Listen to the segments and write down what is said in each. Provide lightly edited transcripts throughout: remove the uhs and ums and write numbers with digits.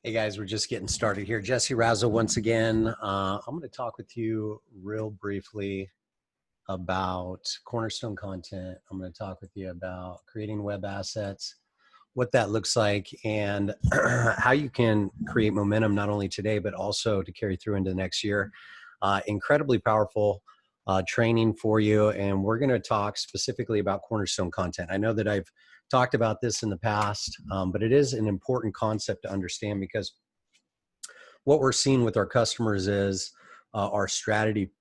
Hey guys, we're just getting started here. Jesse Razo once again. I'm going to talk with you real briefly about Cornerstone Content. I'm going to talk with you about creating web assets, what that looks like, and how you can create momentum not only today, but also to carry through into the next year. Incredibly powerful training for you, and we're going to talk specifically about Cornerstone Content. I know that I've talked about this in the past, but it is an important concept to understand because what we're seeing with our customers is our strategy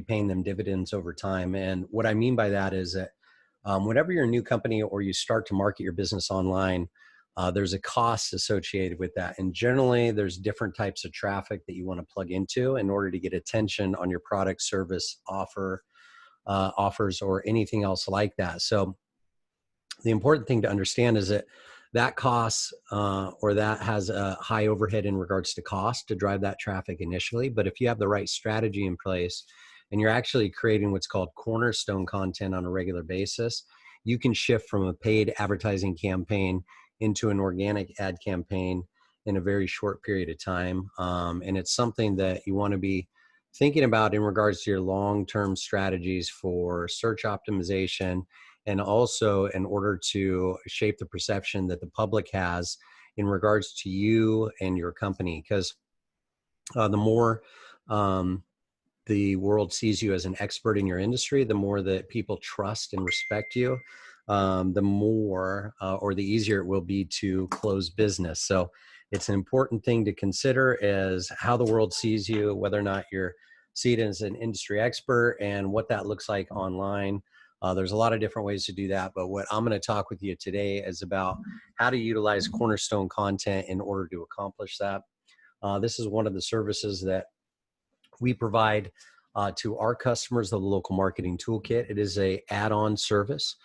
paying them dividends over time. And what I mean by that is that whenever you're a new company or you start to market your business online, there's a cost associated with that. And generally, there's different types of traffic that you want to plug into in order to get attention on your product, service, offers, or anything else like that. So the important thing to understand is that that costs or that has a high overhead in regards to cost to drive that traffic initially. But if you have the right strategy in place and you're actually creating what's called cornerstone content on a regular basis, you can shift from a paid advertising campaign into an organic ad campaign in a very short period of time. And it's something that you want to be thinking about in regards to your long-term strategies for search optimization, and also in order to shape the perception that the public has in regards to you and your company. Because the more the world sees you as an expert in your industry, the more that people trust and respect you, the more or the easier it will be to close business. So it's an important thing to consider is how the world sees you, whether or not you're seen as an industry expert, and what that looks like online. There's a lot of different ways to do that, but what I'm going to talk with you today is about how to utilize Cornerstone Content in order to accomplish that. This is one of the services that we provide to our customers, the local marketing toolkit. It is a add-on service.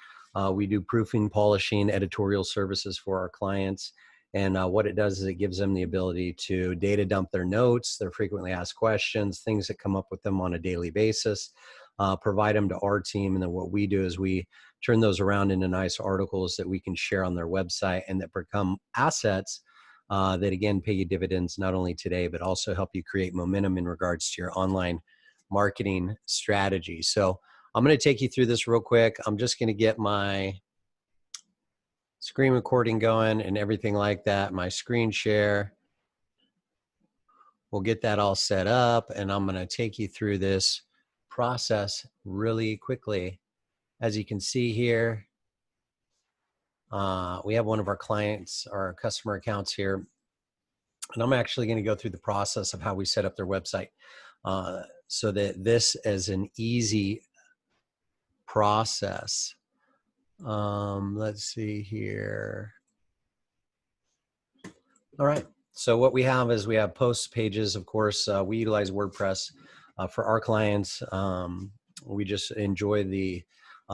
We do proofing, polishing, editorial services for our clients. And what it does is it gives them the ability to data dump their notes, their frequently asked questions, things that come up with them on a daily basis, provide them to our team. And then what we do is we turn those around into nice articles that we can share on their website and that become assets that again pay you dividends not only today, but also help you create momentum in regards to your online marketing strategy. So I'm going to take you through this real quick. I'm just going to get my screen recording going and everything like that, my screen share. We'll get that all set up, and I'm going to take you through this process really quickly. As you can see here, we have one of our clients, our customer accounts here, and I'm actually going to go through the process of how we set up their website so that this is an easy process. Let's see here. All right. So what we have is we have post pages. Of course, we utilize WordPress for our clients. We just enjoy the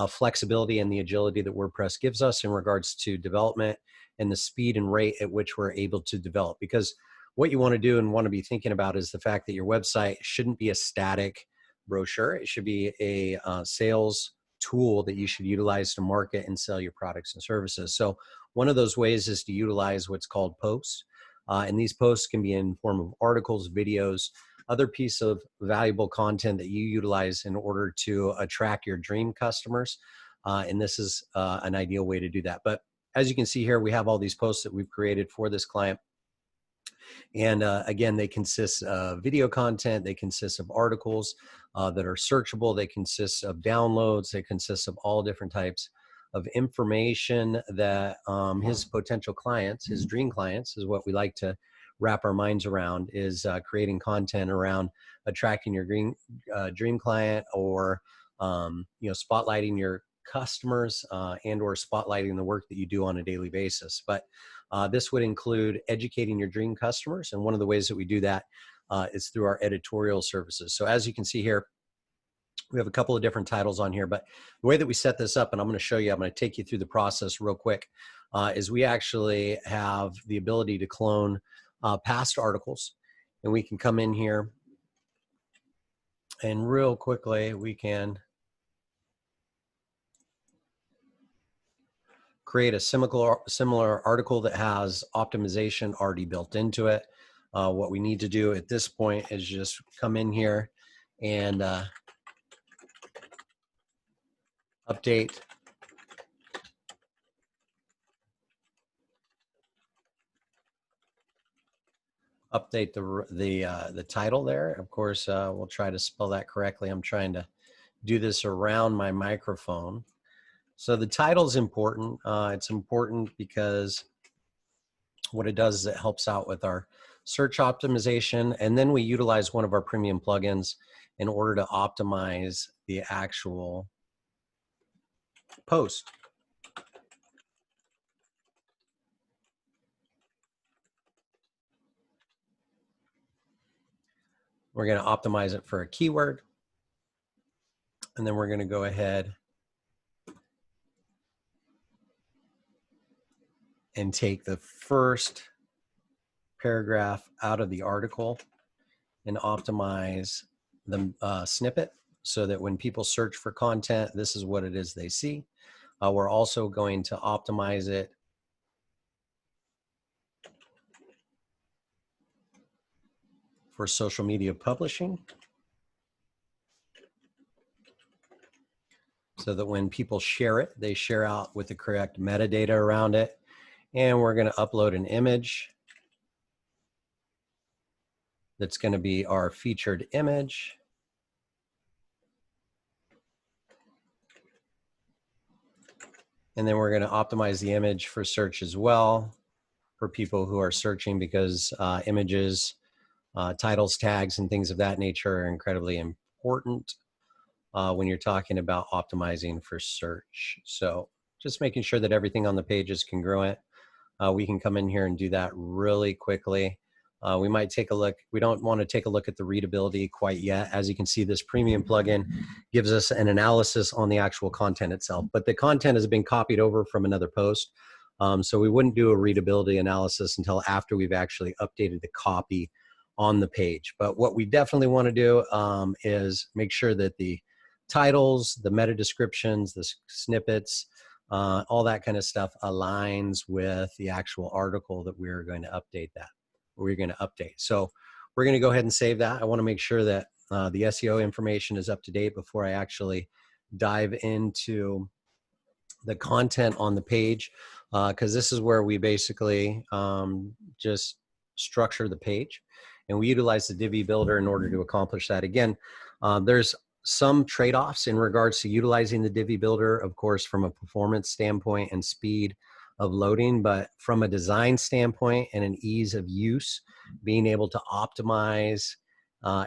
flexibility and the agility that WordPress gives us in regards to development and the speed and rate at which we're able to develop. Because what you want to do and want to be thinking about is the fact that your website shouldn't be a static brochure. It should be a sales tool that you should utilize to market and sell your products and services. So one of those ways is to utilize what's called posts. And these posts can be in form of articles, videos, other piece of valuable content that you utilize in order to attract your dream customers. And this is an ideal way to do that. But as you can see here, we have all these posts that we've created for this client. And again, they consist of video content, they consist of articles that are searchable, they consist of downloads, they consist of all different types of information that his potential clients, his dream clients, is what we like to wrap our minds around, is creating content around attracting your dream client, or spotlighting your customers and or spotlighting the work that you do on a daily basis. But this would include educating your dream customers, and one of the ways that we do that is through our editorial services. So as you can see here, we have a couple of different titles on here, but the way that we set this up, and I'm going to show you, I'm going to take you through the process real quick, is we actually have the ability to clone past articles, and we can come in here and real quickly we can create a similar article that has optimization already built into it. What we need to do at this point is just come in here and update the title there. Of course, we'll try to spell that correctly. I'm trying to do this around my microphone. So the title is important. It's important because what it does is it helps out with our search optimization, and then we utilize one of our premium plugins in order to optimize the actual post. We're going to optimize it for a keyword, and then we're going to go ahead and take the first paragraph out of the article and optimize the snippet so that when people search for content, this is what it is they see. We're also going to optimize it for social media publishing so that when people share it, they share out with the correct metadata around it. And we're going to upload an image that's going to be our featured image. And then we're going to optimize the image for search as well for people who are searching, because images, titles, tags, and things of that nature are incredibly important when you're talking about optimizing for search. So just making sure that everything on the page is congruent. We can come in here and do that really quickly. We might take a look. We don't want to take a look at the readability quite yet. As you can see, this premium plugin gives us an analysis on the actual content itself, but the content has been copied over from another post. So we wouldn't do a readability analysis until after we've actually updated the copy on the page. But what we definitely want to do is make sure that the titles, the meta descriptions, the snippets, all that kind of stuff aligns with the actual article that we're going to update So we're going to go ahead and save that. I want to make sure that the SEO information is up to date before I actually dive into the content on the page, because this is where we basically just structure the page, and we utilize the Divi Builder in order to accomplish that. Again, there's some trade-offs in regards to utilizing the Divi Builder, of course, from a performance standpoint and speed of loading, but from a design standpoint and an ease of use, being able to optimize,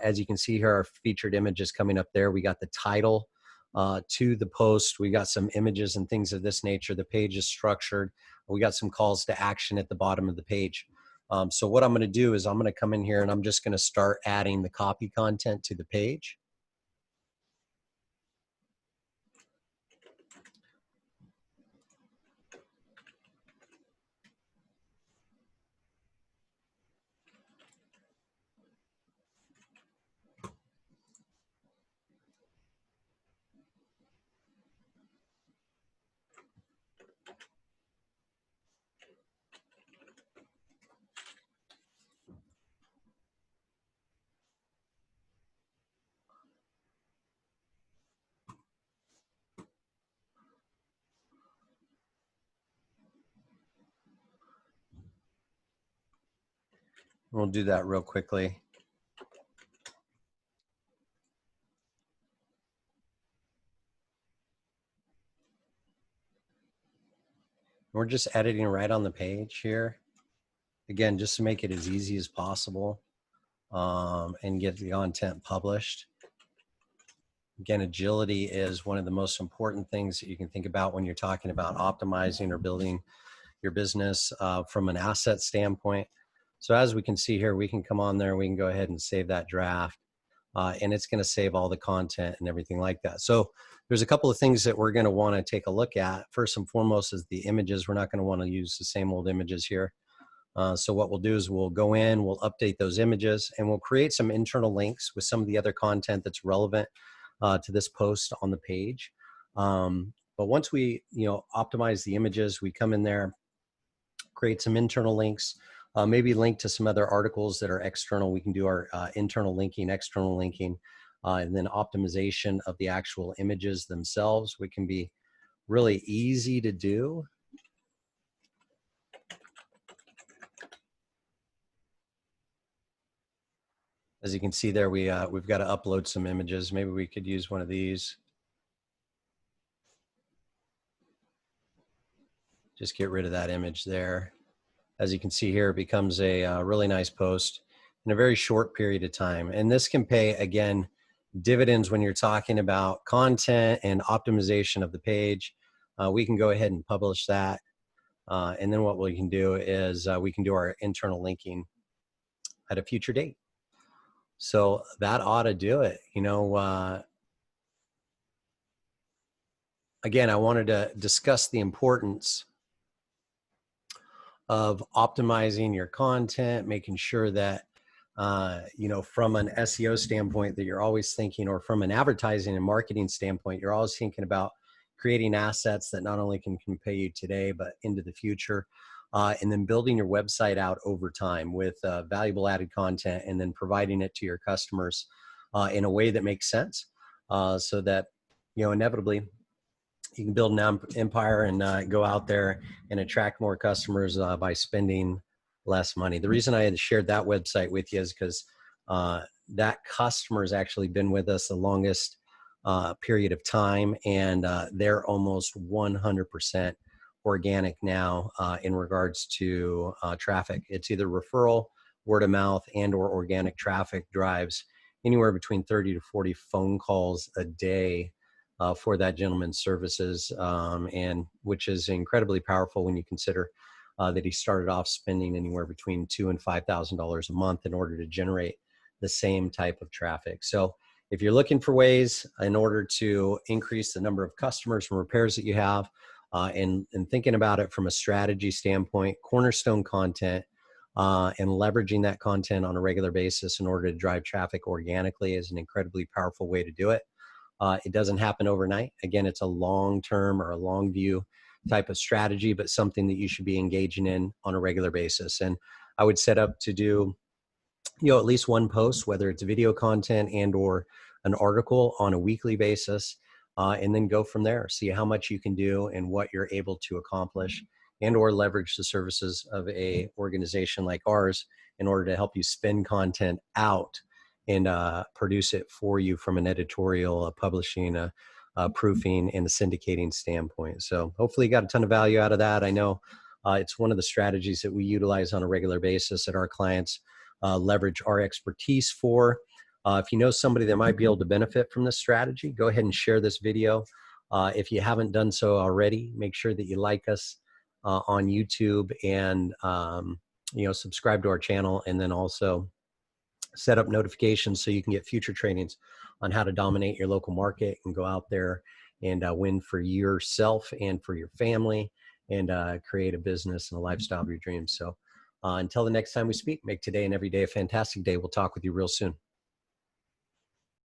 as you can see here, our featured image is coming up there. We got the title to the post. We got some images and things of this nature. The page is structured. We got some calls to action at the bottom of the page. So what I'm going to do is I'm going to come in here and I'm just going to start adding the copy content to the page. We'll do that real quickly. We're just editing right on the page here. Again, just to make it as easy as possible and get the content published. Again, agility is one of the most important things that you can think about when you're talking about optimizing or building your business from an asset standpoint. So as we can see here, we can come on there, we can go ahead and save that draft, and it's going to save all the content and everything like that. So there's a couple of things that we're going to want to take a look at. First and foremost is the images. We're not going to want to use the same old images here. So what we'll do is we'll go in, we'll update those images, and we'll create some internal links with some of the other content that's relevant to this post on the page. But But once we, optimize the images, we come in there, create some internal links, maybe link to some other articles that are external. We can do our internal linking, external linking, and then optimization of the actual images themselves, which can be really easy to do. As you can see there, we've got to upload some images. Maybe we could use one of these. Just get rid of that image there. As you can see here, it becomes a really nice post in a very short period of time. And this can pay, again, dividends when you're talking about content and optimization of the page. We can go ahead and publish that. And then what we can do is we can do our internal linking at a future date. So that ought to do it. Again, I wanted to discuss the importance of optimizing your content, making sure that, from an SEO standpoint that you're always thinking, or from an advertising and marketing standpoint, you're always thinking about creating assets that not only can pay you today, but into the future. And then building your website out over time with valuable added content, and then providing it to your customers in a way that makes sense, so that, inevitably you can build an empire and go out there and attract more customers by spending less money. The reason I had shared that website with you is because that customer has actually been with us the longest period of time, and they're almost 100% organic now in regards to traffic. It's either referral, word of mouth, and or organic traffic drives anywhere between 30 to 40 phone calls a day for that gentleman's services, and which is incredibly powerful when you consider that he started off spending anywhere between $2,000 and $5,000 a month in order to generate the same type of traffic. So if you're looking for ways in order to increase the number of customers and repairs that you have, and thinking about it from a strategy standpoint, Cornerstone Content and leveraging that content on a regular basis in order to drive traffic organically is an incredibly powerful way to do it. It doesn't happen overnight. Again, it's a long-term or a long view type of strategy, but something that you should be engaging in on a regular basis. And I would set up to do, at least one post, whether it's video content and or an article on a weekly basis, and then go from there. See how much you can do and what you're able to accomplish, and or leverage the services of a organization like ours in order to help you spin content out and produce it for you from an editorial, publishing, proofing, and a syndicating standpoint. So hopefully you got a ton of value out of that. I know it's one of the strategies that we utilize on a regular basis that our clients leverage our expertise for. If you know somebody that might be able to benefit from this strategy, go ahead and share this video. If you haven't done so already, make sure that you like us on YouTube, and subscribe to our channel, and then also set up notifications so you can get future trainings on how to dominate your local market and go out there and win for yourself and for your family, and create a business and a lifestyle of your dreams. So until the next time we speak, make today and every day a fantastic day. We'll talk with you real soon.